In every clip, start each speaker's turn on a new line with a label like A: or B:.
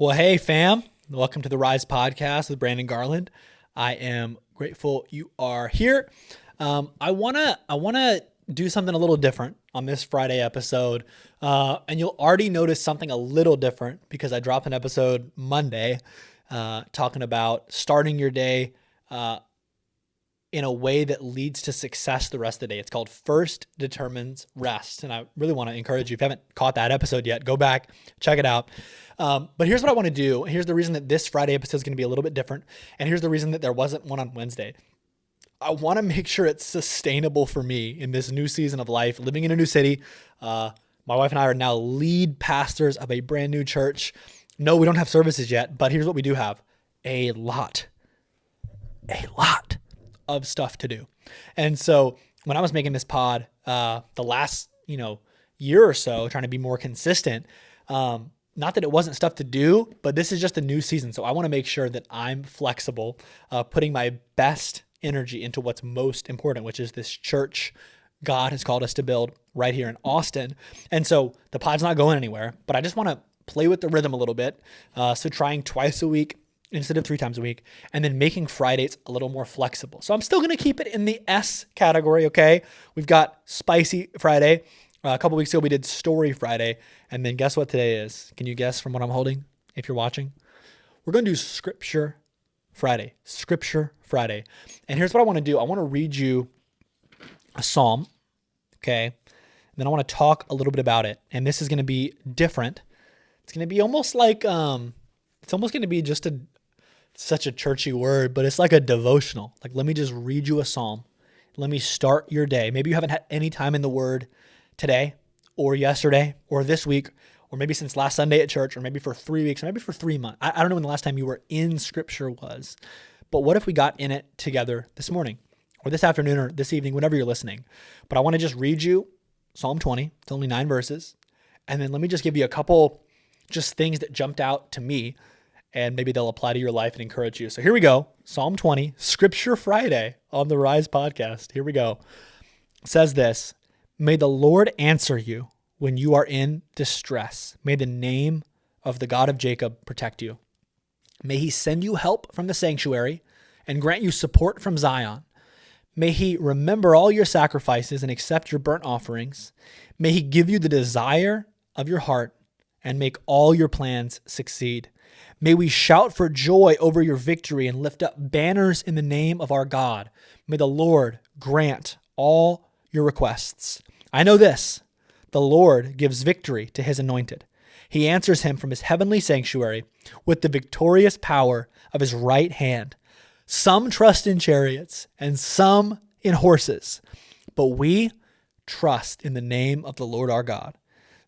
A: Well, hey, fam. Welcome to the Rise Podcast with Brandon Garland. I am grateful you are here. I wanna do something a little different on this Friday episode, and you'll already notice something a little different because I dropped an episode Monday, talking about starting your day in a way that leads to success the rest of the day. It's called First Determines Rest. And I really want to encourage you, if you haven't caught that episode yet, go back, check it out. But here's what I want to do. Here's the reason that this Friday episode is going to be a little bit different. And here's the reason that there wasn't one on Wednesday. I want to make sure it's sustainable for me in this new season of life, living in a new city. My wife and I are now lead pastors of a brand new church. No, we don't have services yet, but here's what we do have. A lot of stuff to do. And so when I was making this pod, the last, year or so, trying to be more consistent, not that it wasn't stuff to do, but this is just a new season. So I want to make sure that I'm flexible, putting my best energy into what's most important, which is this church God has called us to build right here in Austin. And so the pod's not going anywhere, but I just want to play with the rhythm a little bit. So trying twice a week instead of 3 times a week, and then making Fridays a little more flexible. So I'm still going to keep it in the S category, okay? We've got Spicy Friday. A couple weeks ago, we did Story Friday. And then guess what today is? Can you guess from what I'm holding if you're watching? We're going to do Scripture Friday. Scripture Friday. And here's what I want to do. I want to read you a psalm, okay? And then I want to talk a little bit about it. And this is going to be different. It's going to be almost like, it's almost going to be just such a churchy word, but it's like a devotional. Like, let me just read you a psalm. Let me start your day. Maybe you haven't had any time in the Word today or yesterday or this week, or maybe since last Sunday at church, or maybe for 3 weeks, or maybe for 3 months. I don't know when the last time you were in Scripture was, but what if we got in it together this morning or this afternoon or this evening, whenever you're listening? But I want to just read you Psalm 20. It's only 9 verses. And then let me just give you a couple just things that jumped out to me, and maybe they'll apply to your life and encourage you. So here we go. Psalm 20, Scripture Friday on the Rise Podcast. Here we go. It says this: May the Lord answer you when you are in distress. May the name of the God of Jacob protect you. May he send you help from the sanctuary and grant you support from Zion. May he remember all your sacrifices and accept your burnt offerings. May he give you the desire of your heart and make all your plans succeed. May we shout for joy over your victory and lift up banners in the name of our God. May the Lord grant all your requests. I know this: the Lord gives victory to his anointed. He answers him from his heavenly sanctuary with the victorious power of his right hand. Some trust in chariots and some in horses, but we trust in the name of the Lord our God.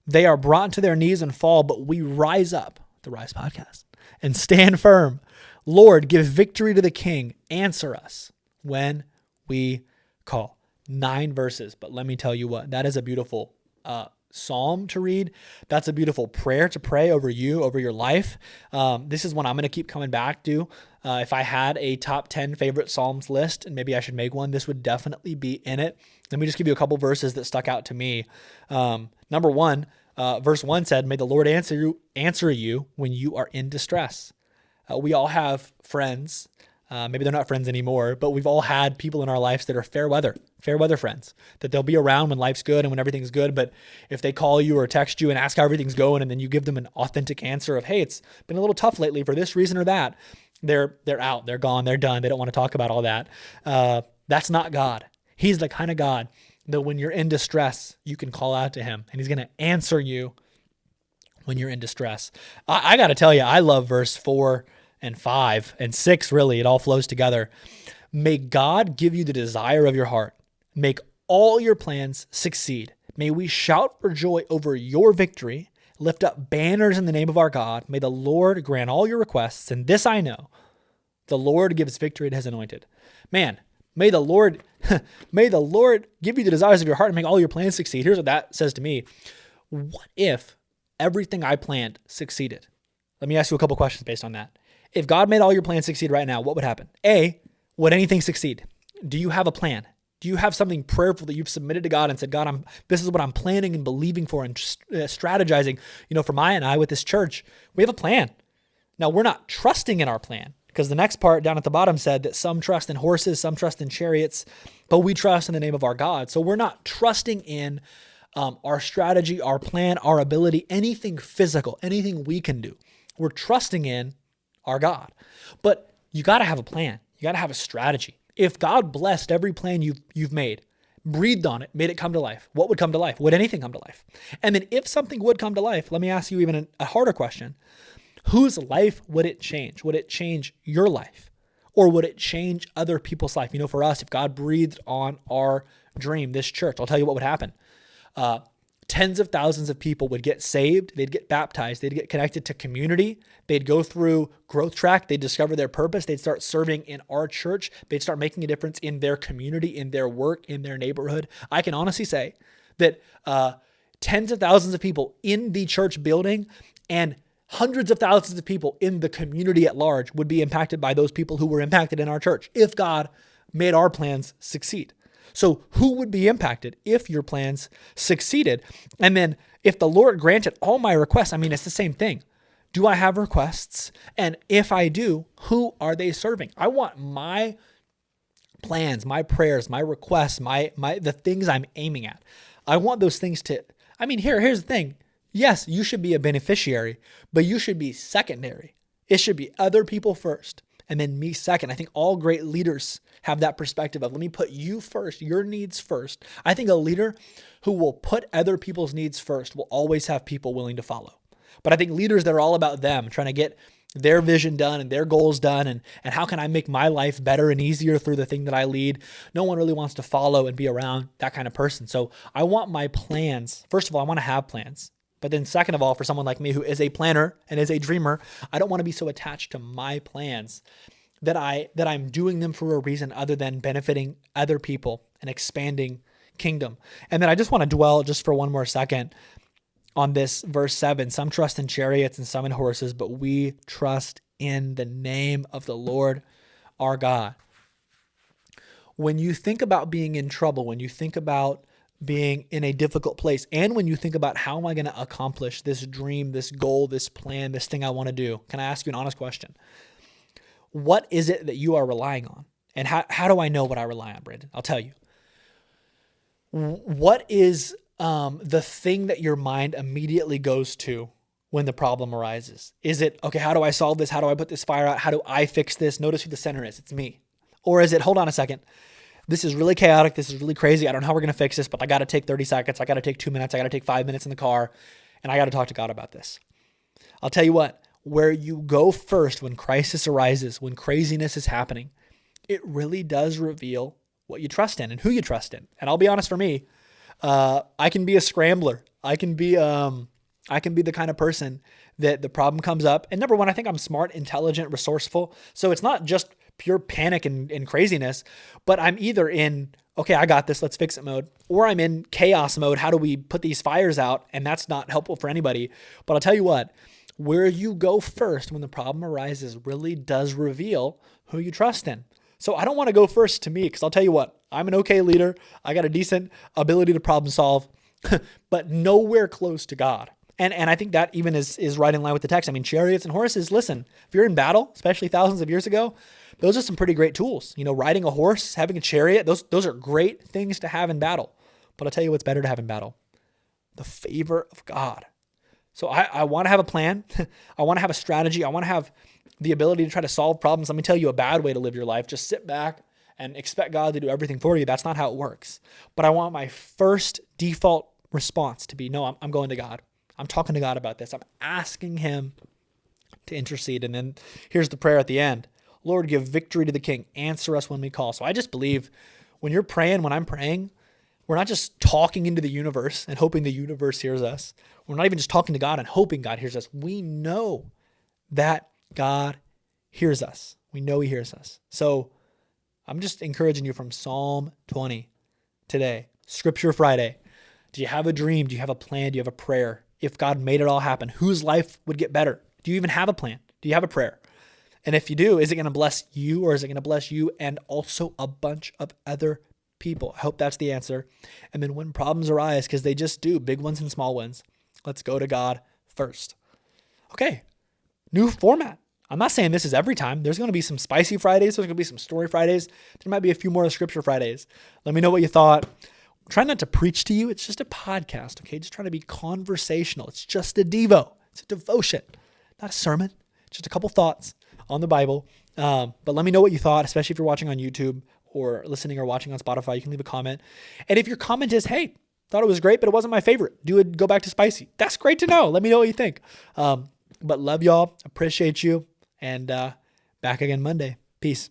A: They are brought to their knees and fall, but we rise up, the Rise Podcast, and stand firm. Lord, give victory to the King. Answer us when we call. 9 verses, but let me tell you what, that is a beautiful psalm to read. That's a beautiful prayer to pray over you, over your life. This is one I'm going to keep coming back to. If I had a top 10 favorite psalms list, and maybe I should make one, this would definitely be in it. Let me just give you a couple verses that stuck out to me. Number 1, verse 1 said, "May the Lord answer you when you are in distress." We all have friends. Maybe they're not friends anymore, but we've all had people in our lives that are fair weather friends, that they'll be around when life's good and when everything's good. But if they call you or text you and ask how everything's going, and then you give them an authentic answer of, hey, it's been a little tough lately for this reason or that, they're out, they're gone, they're done. They don't want to talk about all that. That's not God. He's the kind of God that when you're in distress, you can call out to him and he's going to answer you when you're in distress. I got to tell you, I love verse 4 and 5 and 6, really. It all flows together. May God give you the desire of your heart. Make all your plans succeed. May we shout for joy over your victory. Lift up banners in the name of our God. May the Lord grant all your requests. And this I know, the Lord gives victory to his anointed. Man, may the Lord give you the desires of your heart and make all your plans succeed. Here's what that says to me. What if everything I planned succeeded? Let me ask you a couple questions based on that. If God made all your plans succeed right now, what would happen? A, would anything succeed? Do you have a plan? Do you have something prayerful that you've submitted to God and said, God, this is what I'm planning and believing for and strategizing? For Maya and I with this church, we have a plan. Now, we're not trusting in our plan, because the next part down at the bottom said that some trust in horses, some trust in chariots, but we trust in the name of our God. So we're not trusting in our strategy, our plan, our ability, anything physical, anything we can do. We're trusting in our God. But you got to have a plan. You got to have a strategy. If God blessed every plan you've made, breathed on it, made it come to life, what would come to life? Would anything come to life? And then if something would come to life, let me ask you even a harder question. Whose life would it change? Would it change your life? Or would it change other people's life? You know, for us, if God breathed on our dream, this church, I'll tell you what would happen. Tens of thousands of people would get saved. They'd get baptized. They'd get connected to community. They'd go through growth track. They'd discover their purpose. They'd start serving in our church. They'd start making a difference in their community, in their work, in their neighborhood. I can honestly say that tens of thousands of people in the church building and hundreds of thousands of people in the community at large would be impacted by those people who were impacted in our church if God made our plans succeed. So who would be impacted if your plans succeeded? And then if the Lord granted all my requests, I mean, it's the same thing. Do I have requests? And if I do, who are they serving? I want my plans, my prayers, my requests, the things I'm aiming at. I want those things to, I mean, here's the thing. Yes, you should be a beneficiary, but you should be secondary. It should be other people first and then me second. I think all great leaders have that perspective of, let me put you first, your needs first. I think a leader who will put other people's needs first will always have people willing to follow. But I think leaders that are all about them, trying to get their vision done and their goals done, and how can I make my life better and easier through the thing that I lead, no one really wants to follow and be around that kind of person. So I want my plans. First of all, I want to have plans. But then second of all, for someone like me who is a planner and is a dreamer, I don't want to be so attached to my plans that I'm doing them for a reason other than benefiting other people and expanding kingdom. And then I just want to dwell just for one more second on this verse 7. Some trust in chariots and some in horses, but we trust in the name of the Lord our God. When you think about being in trouble, when you think about being in a difficult place, and when you think about how am I going to accomplish this dream, this goal, this plan, this thing I want to do, can I ask you an honest question? What is it that you are relying on? And how do I know what I rely on, Brandon? I'll tell you. What is the thing that your mind immediately goes to when the problem arises? Is it, okay, how do I solve this? How do I put this fire out? How do I fix this? Notice who the center is. It's me. Or is it, hold on a second, this is really chaotic. This is really crazy. I don't know how we're going to fix this, but I got to take 30 seconds. I got to take 2 minutes. I got to take 5 minutes in the car, and I got to talk to God about this. I'll tell you what, where you go first when crisis arises, when craziness is happening, it really does reveal what you trust in and who you trust in. And I'll be honest, for me, I can be a scrambler. I can be the kind of person that the problem comes up. And number one, I think I'm smart, intelligent, resourceful. So it's not just pure panic and craziness, but I'm either in, okay, I got this, let's fix it mode, or I'm in chaos mode. How do we put these fires out? And that's not helpful for anybody. But I'll tell you what, where you go first when the problem arises really does reveal who you trust in. So I don't want to go first to me, because I'll tell you what, I'm an okay leader. I got a decent ability to problem solve, but nowhere close to God. And I think that even is right in line with the text. I mean, chariots and horses, listen, if you're in battle, especially thousands of years ago, those are some pretty great tools. You know, riding a horse, having a chariot, those are great things to have in battle. But I'll tell you what's better to have in battle: the favor of God. So I want to have a plan. I want to have a strategy. I want to have the ability to try to solve problems. Let me tell you a bad way to live your life. Just sit back and expect God to do everything for you. That's not how it works. But I want my first default response to be, no, I'm going to God. I'm talking to God about this. I'm asking him to intercede. And then here's the prayer at the end: Lord, give victory to the King. Answer us when we call. So I just believe when you're praying, when I'm praying, we're not just talking into the universe and hoping the universe hears us. We're not even just talking to God and hoping God hears us. We know that God hears us. We know he hears us. So I'm just encouraging you from Psalm 20 today, Scripture Friday. Do you have a dream? Do you have a plan? Do you have a prayer? If God made it all happen, whose life would get better? Do you even have a plan? Do you have a prayer? And if you do, is it going to bless you, or is it going to bless you and also a bunch of other people? I hope that's the answer. And then when problems arise, because they just do, big ones and small ones, let's go to God first. Okay, new format. I'm not saying this is every time. There's going to be some spicy Fridays. There's going to be some story Fridays. There might be a few more scripture Fridays. Let me know what you thought. Try not to preach to you. It's just a podcast, okay? Just trying to be conversational. It's just a Devo. It's a devotion, not a sermon. Just a couple thoughts on the Bible. But let me know what you thought, especially if you're watching on YouTube or listening or watching on Spotify. You can leave a comment. And if your comment is, hey, thought it was great, but it wasn't my favorite, go back to spicy. That's great to know. Let me know what you think. But love y'all. Appreciate you. And back again Monday. Peace.